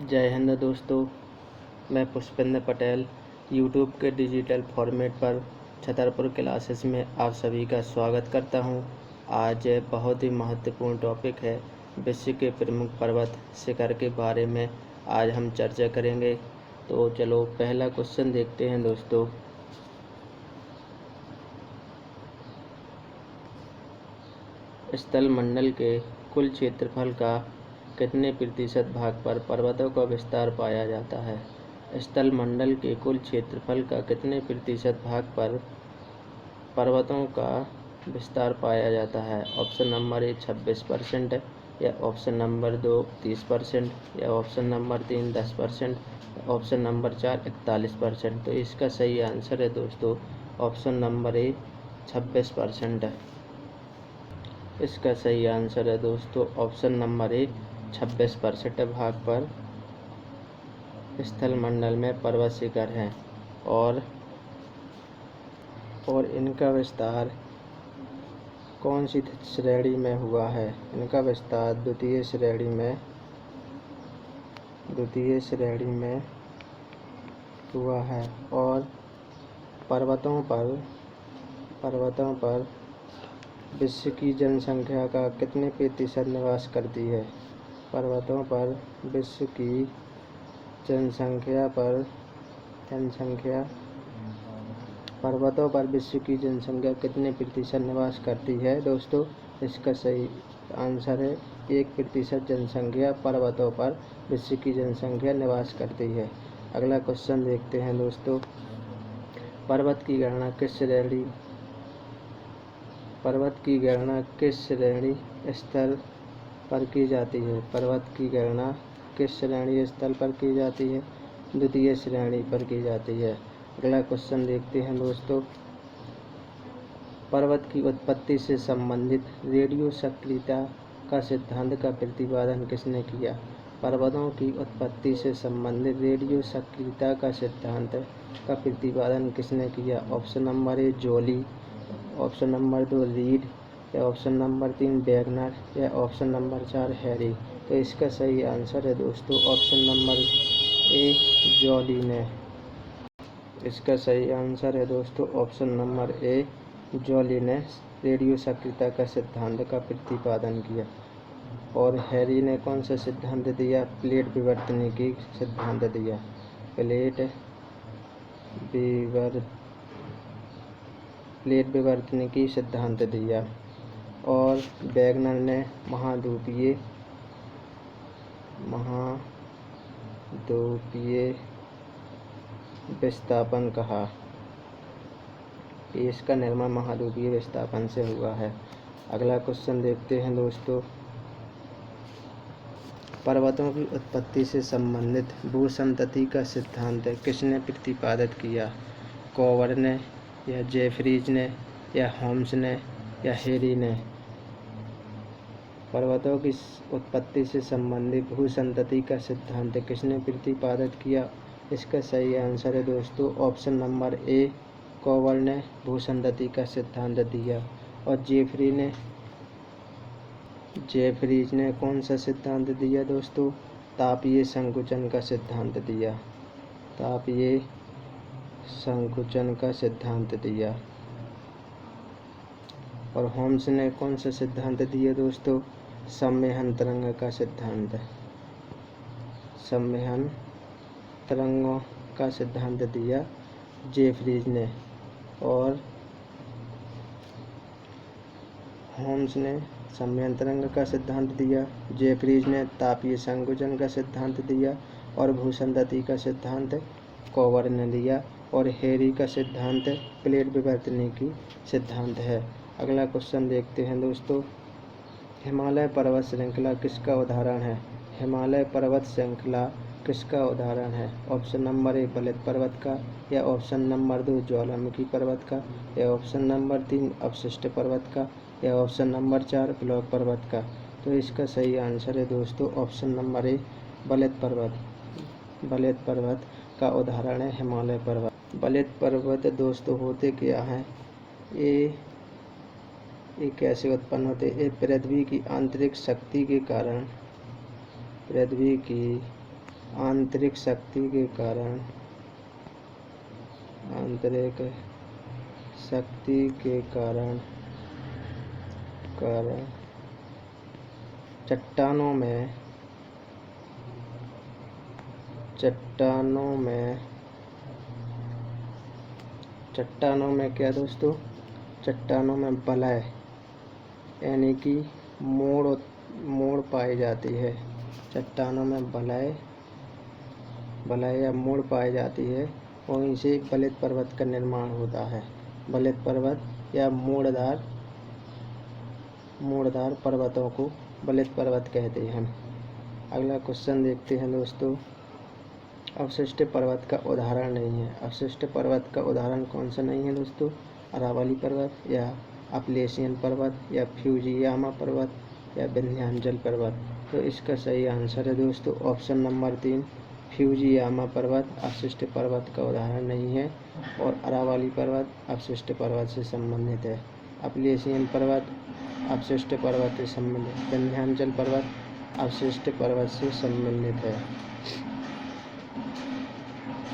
जय हिंद दोस्तों। मैं पुष्पेंद्र पटेल यूट्यूब के डिजिटल फॉर्मेट पर छतरपुर क्लासेस में आप सभी का स्वागत करता हूं। आज बहुत ही महत्वपूर्ण टॉपिक है, विश्व के प्रमुख पर्वत शिखर के बारे में आज हम चर्चा करेंगे। तो चलो पहला क्वेश्चन देखते हैं दोस्तों। स्थल मंडल के कुल क्षेत्रफल का कितने प्रतिशत भाग पर पर्वतों का विस्तार पाया जाता है? स्थल मंडल के कुल क्षेत्रफल का कितने प्रतिशत भाग पर पर्वतों का विस्तार पाया जाता है? ऑप्शन नंबर ए 26%, या ऑप्शन नंबर 2 30%, या ऑप्शन नंबर 3 10%, ऑप्शन नंबर 4 41%। तो इसका सही आंसर है दोस्तों ऑप्शन नंबर ए 26% है। इसका सही आंसर है दोस्तों ऑप्शन नंबर ए 26% भाग पर स्थल मंडल में पर्वत शिखर हैं और इनका विस्तार कौन सी श्रेणी में हुआ है? इनका विस्तार द्वितीय श्रेणी में हुआ है। और पर्वतों पर विश्व की जनसंख्या का कितने प्रतिशत निवास करती है? पर्वतों पर विश्व की जनसंख्या कितने प्रतिशत निवास करती है दोस्तों? इसका सही आंसर है 1% जनसंख्या पर्वतों पर विश्व की जनसंख्या निवास करती है। अगला क्वेश्चन देखते हैं दोस्तों। पर्वत की गणना किस श्रेणी स्तर पर की जाती है? पर्वत की गणना किस श्रेणी स्तर पर की जाती है? द्वितीय श्रेणी पर की जाती है। अगला क्वेश्चन देखते हैं दोस्तों। पर्वत की उत्पत्ति से संबंधित रेडियो सक्रियता का सिद्धांत का प्रतिपादन किसने किया? पर्वतों की उत्पत्ति से संबंधित रेडियो सक्रियता का सिद्धांत का प्रतिपादन किसने किया? Option number A Jolly, option number 2 Reid, या ऑप्शन नंबर 3 वैगनर, या ऑप्शन नंबर 4 हैरी। तो इसका सही आंसर है दोस्तों ऑप्शन नंबर ए जोली ने। इसका सही आंसर है दोस्तों ऑप्शन नंबर ए जोली ने रेडियो सक्रियता का सिद्धांत का प्रतिपादन किया। और हैरी ने कौन सा सिद्धांत दिया? प्लेट विवर्तनिकी सिद्धांत दिया। प्लेट विवर्तनिकी सिद्धांत दिया। और वैगनर ने महाद्वीपीय विस्थापन कहा। इसका निर्माण महाद्वीपीय विस्थापन से हुआ है। अगला क्वेश्चन देखते हैं दोस्तों। पर्वतों की उत्पत्ति से संबंधित भूसंतति का सिद्धांत किसने प्रतिपादित किया? कोवर ने, या जेफरीज ने, या होम्स ने, या हेरी ने? पर्वतों की उत्पत्ति से संबंधित भूसंतति का सिद्धांत किसने प्रतिपादित किया? इसका सही आंसर है दोस्तों ऑप्शन नंबर ए कोवर ने भूसंतति का सिद्धांत दिया। और जेफरीज ने कौन सा सिद्धांत दिया दोस्तों? तापीय संकुचन का सिद्धांत दिया। तापीय संकुचन का सिद्धांत दिया। और होम्स ने कौन सा सिद्धांत दिया दोस्तों? संवहन तरंग का सिद्धांत। संवहन तरंगों का सिद्धांत दिया जेफरीज ने। और होम्स ने संवहन तरंग का सिद्धांत दिया, जेफरीज ने तापीय संकुचन का सिद्धांत दिया, और भूसंतति का सिद्धांत कोवर ने दिया, और हैरी का सिद्धांत प्लेट विवर्तनिकी सिद्धांत है। अगला क्वेश्चन देखते हैं दोस्तों। हिमालय पर्वत श्रृंखला किसका उदाहरण है? हिमालय पर्वत श्रृंखला किसका उदाहरण है? ऑप्शन नंबर ए बलित पर्वत का, या ऑप्शन नंबर 2 ज्वालामुखी पर्वत का, या ऑप्शन नंबर 3 अवशिष्ट पर्वत का, या ऑप्शन नंबर 4 ब्लॉक पर्वत का? तो इसका सही आंसर है दोस्तों ऑप्शन नंबर ए बलित पर्वत। बलित पर्वत का उदाहरण है हिमालय पर्वत। बलित पर्वत दोस्तों होते क्या हैं? ये कैसे उत्पन्न होते हैं? पृथ्वी की आंतरिक शक्ति के कारण, पृथ्वी की आंतरिक शक्ति के कारण, आंतरिक शक्ति के कारण चट्टानों में क्या दोस्तों, चट्टानों में बलय यानी कि मोड़ पाई जाती है। चट्टानों में बलय या मोड़ पाई जाती है, वहीं से बलित पर्वत का निर्माण होता है। बलित पर्वत या मोड़दार पर्वतों को बलित पर्वत कहते हैं। अगला क्वेश्चन देखते हैं दोस्तों। अवशिष्ट पर्वत का उदाहरण नहीं है। अवशिष्ट पर्वत का उदाहरण कौन सा नहीं है दोस्तों? अरावली पर्वत या अपलेशियन पर्वत या फ्यूजियामा पर्वत या विंध्याचल पर्वत। तो इसका सही आंसर है दोस्तों ऑप्शन नंबर 3, फ्यूजियामा पर्वत अवशिष्ट पर्वत का उदाहरण नहीं है और अरावली पर्वत अवशिष्ट पर्वत से संबंधित है। अपलेशियन पर्वत अवशिष्ट पर्वत से संबंधित, विंध्याचल पर्वत अवशिष्ट पर्वत से संबंधित है,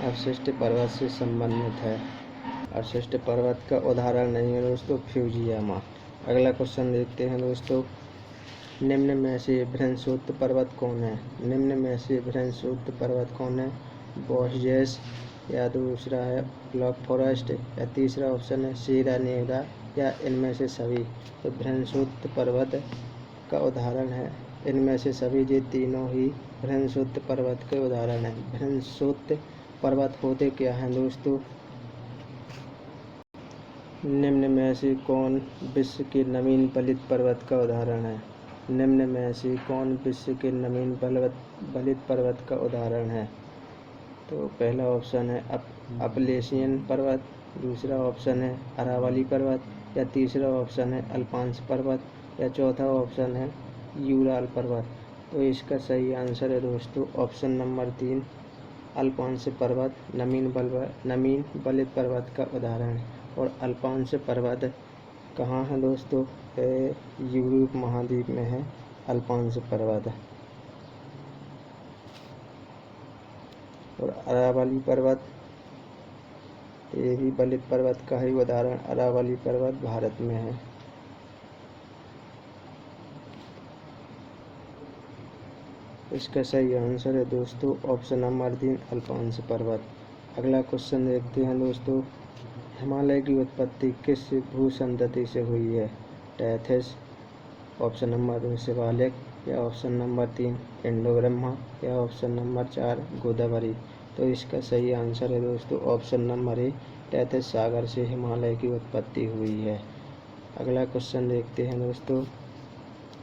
अवशिष्ट पर्वत से संबंधित है। अवशिष्ट पर्वत का उदाहरण नहीं है दोस्तों फ्यूजियामा। अगला क्वेश्चन देखते हैं दोस्तों। निम्न में से भ्रंशोत्त पर्वत कौन है? निम्न में से भ्रंशोत्त पर्वत कौन है? वोस्जेस या दूसरा है ब्लैक फॉरेस्ट या तीसरा ऑप्शन है सीरा नेवडा या इनमें से सभी। तो भ्रंशोत्त पर्वत का उदाहरण है इनमें से सभी, ये तीनों ही भ्रंशोत्त पर्वत के उदाहरण हैं। भ्रंशोत्त पर्वत होते क्या हैं दोस्तों? निम्न में से कौन विश्व के नवीन बलित पर्वत का उदाहरण है? निम्न में से कौन विश्व के नवीन बलित पर्वत का उदाहरण है? तो पहला ऑप्शन है अपलेशियन पर्वत, दूसरा ऑप्शन है अरावली पर्वत या तीसरा ऑप्शन है अल्पांस पर्वत या चौथा ऑप्शन है यूराल पर्वत। तो इसका सही आंसर है दोस्तों ऑप्शन नंबर 3, अल्पांस पर्वत नवीन बलित पर्वत का उदाहरण है। और अल्पांस पर्वत कहाँ है दोस्तों? यूरोप महाद्वीप में है अल्पांस पर्वत। और अरावली पर्वत ये भी बलित पर्वत का ही उदाहरण, अरावली पर्वत भारत में है। इसका सही आंसर है दोस्तों ऑप्शन नंबर 3, अल्पांस पर्वत। अगला क्वेश्चन देखते हैं दोस्तों। हिमालय की उत्पत्ति किस भू संतति से हुई है? टेथिस, ऑप्शन नंबर 2 शिवालिक या ऑप्शन नंबर 3 इंडो ब्रह्मा या ऑप्शन नंबर 4 गोदावरी। तो इसका सही आंसर है दोस्तों ऑप्शन नंबर 1, टेथिस सागर से हिमालय की उत्पत्ति हुई है। अगला क्वेश्चन देखते हैं दोस्तों।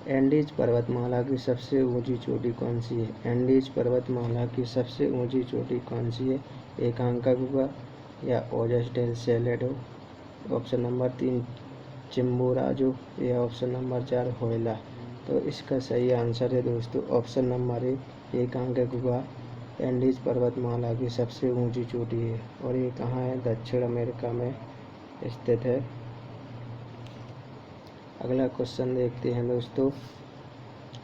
एंडीज पर्वतमाला की सबसे ऊंची चोटी कौन सी है? एंडीज पर्वतमाला की सबसे ऊंची चोटी कौन सी है? एकांकागुआ या ओजस del Salado, option number 3 Chimborazo या ऑप्शन नंबर 4 होयला। तो इसका सही आंसर है दोस्तों ऑप्शन नंबर 1, एकांकागुआ एंडीज पर्वतमाला की सबसे ऊंची चोटी है और ये कहाँ है? दक्षिण अमेरिका में स्थित है। अगला क्वेश्चन देखते हैं दोस्तों।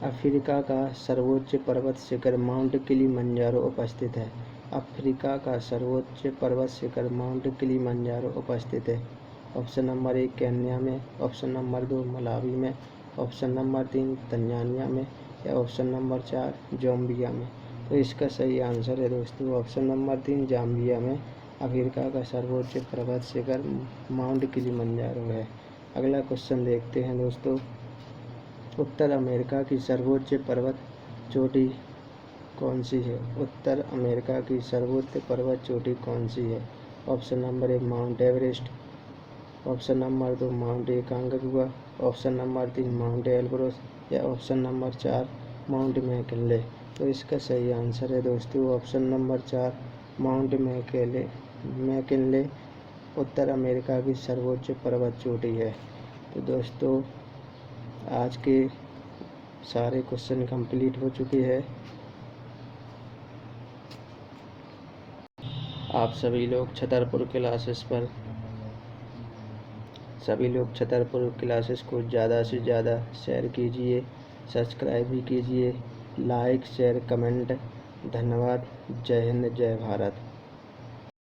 अफ्रीका का सर्वोच्च पर्वत शिखर माउंट किलिमंजारो उपस्थित है। अफ्रीका का सर्वोच्च पर्वत शिखर माउंट किलिमंजारो उपस्थित है। ऑप्शन नंबर 1 केन्या में, ऑप्शन नंबर 2 मलावी में, ऑप्शन नंबर 3 तंजानिया में या ऑप्शन नंबर 4 जाम्बिया में। तो इसका सही आंसर है दोस्तों ऑप्शन नंबर 3 जाम्बिया में अफ्रीका का सर्वोच्च पर्वत शिखर माउंट किलिमंजारो है। अगला क्वेश्चन देखते हैं दोस्तों। उत्तर अमेरिका की सर्वोच्च पर्वत चोटी कौन सी है? उत्तर अमेरिका की सर्वोच्च पर्वत चोटी कौन सी है? Option number 1 mount Everest, option number 2 mount Aconcagua, option number 3 mount Elbrus या ऑप्शन नंबर 4 माउंट मैकिनले। तो इसका सही आंसर है दोस्तों ऑप्शन नंबर 4 माउंट मैकिनले उत्तर अमेरिका की सर्वोच्च पर्वत चोटी है। तो दोस्तों आज के सारे क्वेश्चन कंप्लीट हो चुके हैं। आप सभी लोग छतरपुर क्लासेस को ज़्यादा से ज़्यादा शेयर कीजिए, सब्सक्राइब भी कीजिए, लाइक शेयर कमेंट धन्यवाद। जय हिंद, जय भारत।